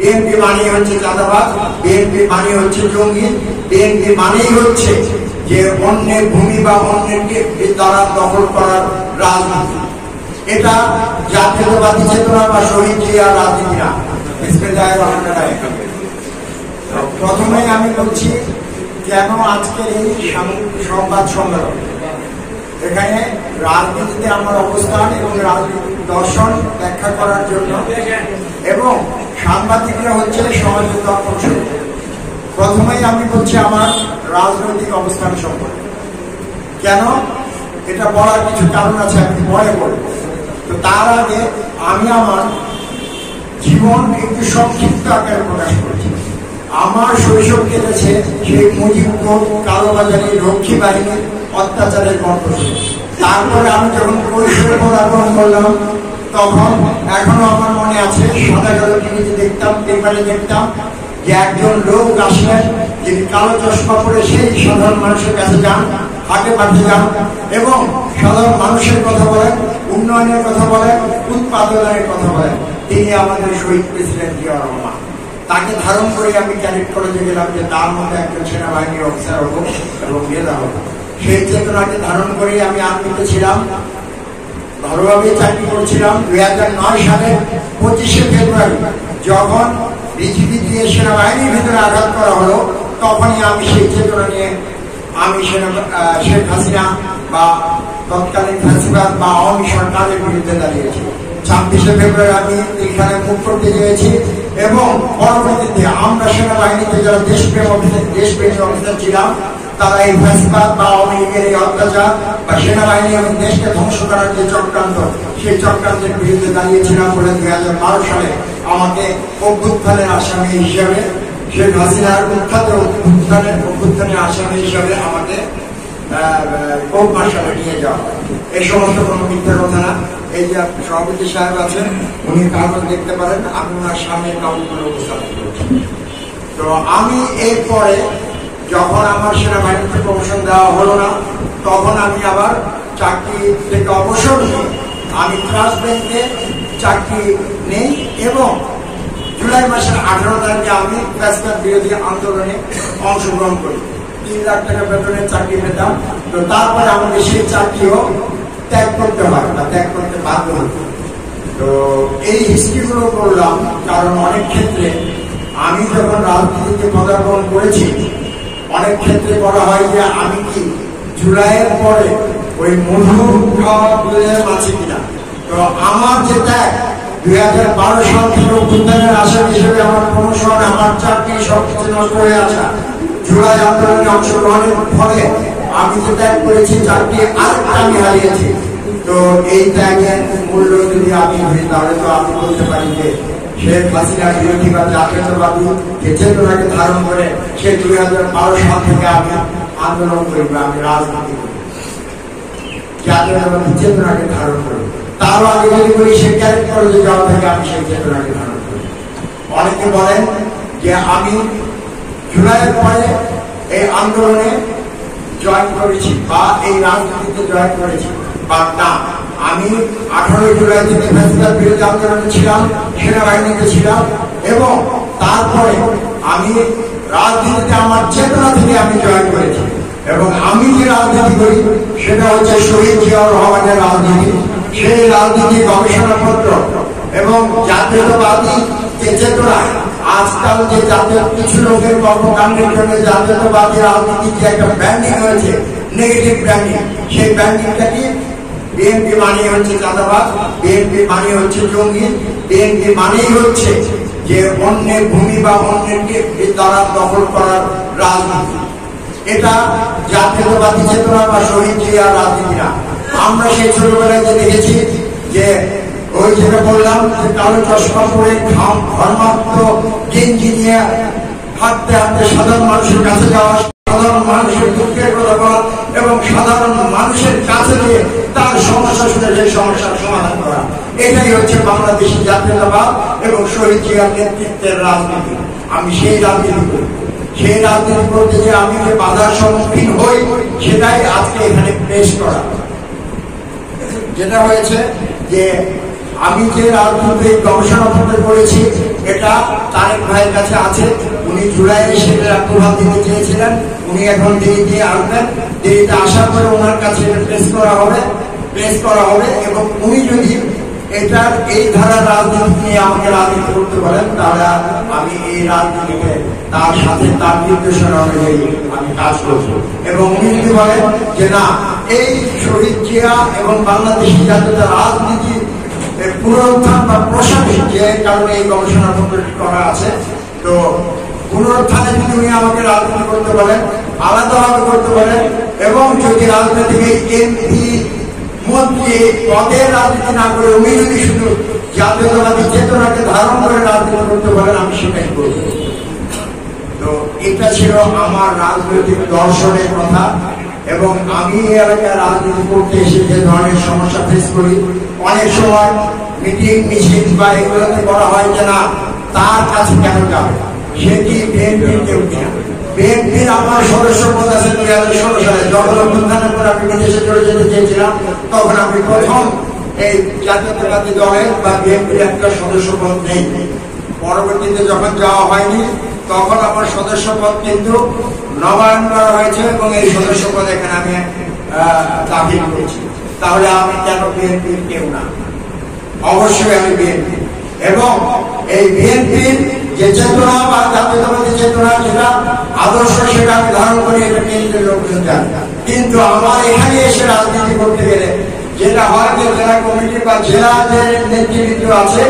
BNP মানেই হচ্ছে চাঁদাবাজ, বিএনপি মানে হচ্ছে জঙ্গি, বিএনপি মানেই হচ্ছে যে অন্যের ভূমি বা অন্যের দ্বারা দখল করার রাজনীতি। এটা জাতীয়তাবাদী চেতনা বা শহীদ জিয়া রাজনীতি না। প্রথমে আমি বলছি কেন আজকের এই সংবাদ সম্মেলন। এখানে রাজনীতিতে আমার অবস্থান এবং রাজনীতির দর্শন ব্যাখ্যা করার জন্য, এবং সাংবাদিকরা হচ্ছে সমাজের দর্পণ। প্রথমেই আমি বলছি আমার রাজনৈতিক অবস্থান সম্পর্কে। কেন এটা বলার কিছু কারণ আছে, আমি পরে বলব। তো তার আগে আমি আমার জীবন একটু সংক্ষিপ্ত আকারে প্রকাশ করেছি। আমার শৈশব কেটেছে শেখ মুজিবুর কালোবাজারি রক্ষী বাহিনীর অত্যাচারের গল্পে। তারপরে আমি যখন কৈশোরে পদার্পণ করলাম, তখন এখনো আমার মনে আছে সাদা কালো টিভিতে দেখতাম, পেপারে দেখতাম যে একজন লোক আসলেন যিনি কালো চশমা পরে সেই সাধারণ মানুষের কাছে যান, হাটে পাঠে যান এবং সাধারণ মানুষের কথা বলেন, উন্নয়নের কথা বলেন, উৎপাদনের কথা বলেন। তিনি আমাদের শহীদ প্রেসিডেন্ট জিয়া রহমান। তাকে ধারণ করে আমি ক্যাডেট কলেজে গেলাম যে তার মধ্যে একজন সেনাবাহিনীর অফিসার হবো এবং নেতা হবো। সেই চেতনাকে ধারণ করে আমি আর্মিতে ছিলাম, ভালোভাবে চাকরি করছিলাম। 2009 সালে 25শে ফেব্রুয়ারি যখন বিজিবি দিয়ে সেনাবাহিনীর ভিতরে আঘাত করা হলো, তখনই আমি সেই চেতনা নিয়ে আমি শেখ হাসিনা বা তৎকালীন ফ্যাসিবাদ বা আওয়ামী সরকারের বিরুদ্ধে দাঁড়িয়েছি। 26শে ফেব্রুয়ারি আমি এখানে মুখ করতে গিয়েছি এবং পরবর্তীতে আমরা সেনাবাহিনীতে যারা দেশপ্রেমী অফিসার ছিলাম, তারা এই ফ্যাসিবাদ বা আওয়ামী লীগের এই অত্যাচার বা সেনাবাহিনী এবং দেশকে ধ্বংস করার যে চক্রান্ত, সেই চক্রান্তের বিরুদ্ধে দাঁড়িয়েছিলাম বলে 2012 সালে আমাকে অভ্যুত্থানের আসামি হিসাবে, শেখ হাসিনার উৎখাত অভ্যুত্থানের আসামি হিসাবে আমাকে কোর্ট মার্শালে নিয়ে যাওয়া হয়। এই সমস্ত কোনো মিথ্যা কথা না। এই যে সভাপতি সাহেব আছেন, উনি কাগজ দেখতে পারেন, আমি ওনার সামনে কাগজগুলো উপস্থাপন করছি। তো আমি এরপরে যখন আমার সেনাবাহিনীতে প্রমোশন দেওয়া হলো না, তখন আমি আবার চাকরি থেকে অবসর নিয়ে আমি ট্রাস্ট ব্যাংকে চাকরি নেই এবং জুলাই মাসের 18 তারিখে আমি ফ্যাসিবাদ বিরোধী আন্দোলনে অংশগ্রহণ করি। 3 লাখ টাকা বেতনের চাকরি পেতাম। তো তারপরে আমাকে সেই চাকরিও ত্যাগ করতে হয় বা ত্যাগ করতে বাধ্য হতো। তো এই হিস্ট্রিগুলো করলাম কারণ অনেক ক্ষেত্রে আমি যখন রাজনীতিতে পদার্পণ করেছি, অনেক ক্ষেত্রে বলা হয় যে আমি কি জুলাইয়ের পরে ওই মধু খাওয়া আছে কিনা। তো আমার যে ত্যাগ 2012 সাল থেকে অভ্যুত্থানের আসামি হিসেবে আমার প্রমোশন, আমার চাকরি সবকিছু নষ্ট হয়ে আছে। জুলাই আন্দোলনে অংশগ্রহণের ফলে আমি যে ত্যাগ করেছি, চাকরি আরেকটা আমি হারিয়েছি। তো এই ত্যাগের মূল্য যদি আমি ধরি, তাহলে তো আমি বলতে পারি যে শেখ হাসিনা বিরোধী বা জাতীয়তাবাদী যে চেতনাকে ধারণ করে সে 2012 সাল থেকে আমি আন্দোলন করি বা আমি রাজনীতি করি, জাতীয়তাবাদী চেতনাকে ধারণ করি। তারও আগে যদি বলি সে ক্যাডেট কলেজে যাওয়া থেকে আমি সেই চেতনাকে ধারণ করি। অনেকে বলেন যে আমি জুলাইয়ের পরে এই আন্দোলনে জয়েন করেছি বা এই রাজনীতিতে জয়েন করেছি, বা না, আমি 18 জুলাই থেকে ফ্যাসিবাদ বিরোধী আন্দোলনে ছিলাম, সেনাবাহিনীতে ছিলাম এবং তারপরে আমি রাজনীতিতে আমার চেতনা থেকে আমি জয়েন করেছি। এবং আমি যে রাজনীতি করি সেটা হচ্ছে শহীদ জিয়াউর রহমানের রাজনীতি। সেই রাজনীতি গবেষণাপত্র এবং জাতীয়তাবাদী যে চেতনা, আজকাল যে জাতীয় কিছু লোকের কর্মকাণ্ডের জন্য জাতীয়তাবাদী রাজনীতি যে একটা ব্র্যান্ডিং হয়েছে, নেগেটিভ ব্র্যান্ডিং, সেই ব্র্যান্ডিংটাকে বিএনপি মানেই হচ্ছে চাঁদাবাজ, বিএনপি মানে হচ্ছে জঙ্গি, বিএনপি মানেই হচ্ছে যে অন্যের ভূমি বা অন্যের দ্বারা দখল করার রাজনীতি। এটা জাতীয়তাবাদী চেতনা বা শহীদ জিয়া রাজনীতি না। আমরা সেই ছোটবেলায় যে দেখেছি যে ওই যেটা বললাম যে কালো চশমা পরে ধর্মাত্ম গেঞ্জি নিয়ে হাঁটতে হাঁটতে সাধারণ মানুষের কাছে যাওয়া, সাধারণ মানুষের দুঃখের কথা বলা এবং সাধারণ মানুষের কাছে গিয়ে তার সমস্যা শুনে সেই সমস্যার সমাধান করা, এটাই হচ্ছে বাংলাদেশি জাতীয়তাবাদ এবং শহীদ জিয়ার নেতৃত্বের রাজনীতি। আমি সেই রাজনীতি করি। সেই রাজনীতি করতে যে আমি যে বাধার সম্মুখীন হই, সেটাই আজকে এখানে পেশ করা। যেটা হয়েছে যে আমি যে রাজনৈতিক গবেষণাপত্র করেছি এটা তারেক ভাইয়ের কাছে আছে। উনি জুলাইয়ে সেটা প্রভাব দিতে চেয়েছিলেন, উনি এখন দিল্লিতে আসবেন। দিল্লিতে আসার পরে ওনার কাছে প্রেস করা হবে এবং উনি যদি এটার এই ধারার রাজনীতি নিয়ে আমাকে রাজনীতি করতে পারেন তাহলে আমি এই রাজনীতিতে তার সাথে তার নির্দেশনা অনুযায়ী আমি কাজ করব। এবং উনি যদি বলেন যে না, এই শহীদ জিয়া এবং বাংলাদেশি জাতীয়তা রাজনীতি পুনরুত্থান বা প্রশাসন যে কারণে এই গবেষণা পত্রটি করা আছে, তো পুনরুত্থানে যদি উনি আমাকে রাজনীতি করতে বলেন, আলাদাভাবে করতে বলেন, এবং যদি রাজনীতিক এমপি মন্ত্রী পদের রাজনীতি না করে উনি যদি শুধু জাতীয়তাবাদী চেতনাকে ধারণ করে রাজনীতি করতে বলেন, আমি সেটাই করব। তো এটা ছিল আমার রাজনৈতিক দর্শনের কথা। এবং আমি এই এলাকায় রাজনীতি করতে এসে যে ধরনের সমস্যা ফেস করি, অনেক সময় মিটিং মিছিল বা এগুলোতে বলা হয় যে না, তার কাছে কেন যাবে, সেটি বিএনপির কেউ কিনা। বিএনপির আমার সদস্য পদ আছে 2016 সালে, যখন অভ্যুত্থানের পর আমি বিদেশে চলে যেতে চেয়েছিলাম, তখন আমি প্রথম এই জাতীয়তাবাদী দলের বা বিএনপির একটা সদস্য পদ নেই। পরবর্তীতে যখন যাওয়া হয়নি তখন আমার সদস্য পদ কিন্তু নবায়ন করা হয়েছে এবং এই সদস্য পদ এখানে আমি দাখিল করেছি। তাহলে আমি কেন বিএনপির কেউ না? অবশ্যই আমি বিএনপি। এবং এই বিএনপির যে চেতনা বা জাতীয়তাবাদী চেতনা, যেটা আদর্শ, সেটা আমি ধারণ করি, এটা কেন্দ্রের লোকজন জানে। কিন্তু আমার এখানে এসে রাজনীতি করতে গেলে যেটা হয় যে জেলা কমিটি বা জেলা যে নেতৃবৃন্দ আছে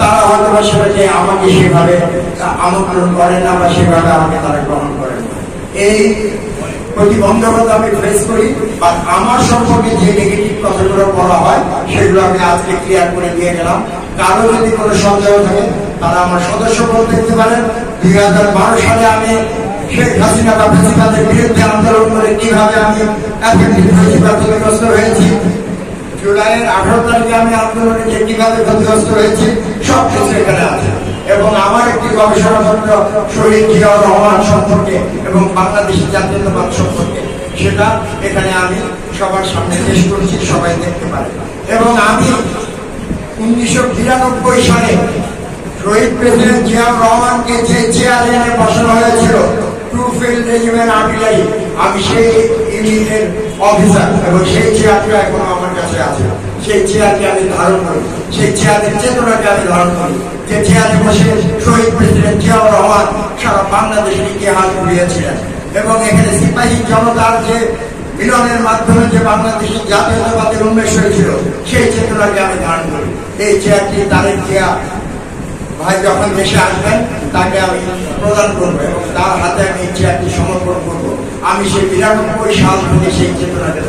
তারা হয়তো বা সেটাকে আমাকে সেভাবে আমন্ত্রণ করে না বা সেভাবে আমাকে তারা গ্রহণ করে না। এই প্রতিবন্ধকতা আমি ফেস করি। বা আমার সম্পর্কে যে নেগেটিভ কথাগুলো বলা হয় সেগুলো আমি আজকে ক্লিয়ার করে দিয়ে গেলাম। কারো যদি কোনো সন্দেহ থাকে তারা আমার সদস্য পদ দেখতে পারেন। 2012 সালে আমি শেখ হাসিনা বা ফ্যাসিবাদের বিরুদ্ধে আন্দোলন করে কিভাবে আমি ক্ষতিগ্রস্ত হয়েছি, জুলাইয়ের 18 তারিখে আমি আন্দোলনে যে কিভাবে ক্ষতিগ্রস্ত হয়েছি, সব কিছু এখানে আছে। এবং আমার একটি গবেষণাপত্র শহীদ জিয়াউর রহমান সম্পর্কে এবং বাংলাদেশি জাতীয়তাবাদ সম্পর্কে, সেটা এখানে আমি সবার সামনে পেশ করছি, সবাই দেখতে পারে। এবং আমি 1992 সালে শহীদ প্রেসিডেন্ট জিয়াউর রহমানকে যে চেয়ারে এনে বসানো হয়েছিল, টু ফিল্ড রেজিমেন্ট আর্টিলারি, আমি সেই ইউনিটের অফিসার এবং সেই চেয়ারটা এখন আমার কাছে আছে। সেই চেয়ারকে আমি ধারণ করি, সেই চেয়ারের চেতনাকে আমি ধারণ করি, যে চেয়ারে বসে শহীদ প্রেসিডেন্ট জিয়াউর রহমান সারা বাংলাদেশের ইতিহাস ঘুরিয়েছিলেন। এবং এখানে সিপাহী জনতার যে মিলনের মাধ্যমে যে বাংলাদেশের জাতীয়তাবাদের উন্মেষ হয়েছিল, সেই চেতনাকে আমি ধারণ করি। এই চেয়ারটি তারেক জিয়া ভাই যখন দেশে আসবেন তাকে আমি প্রদান করবো এবং তার হাতে আমি এই চেয়ারটি সমর্পণ করবো। আমি সেই 92 সাল থেকে সেই চেতনাকে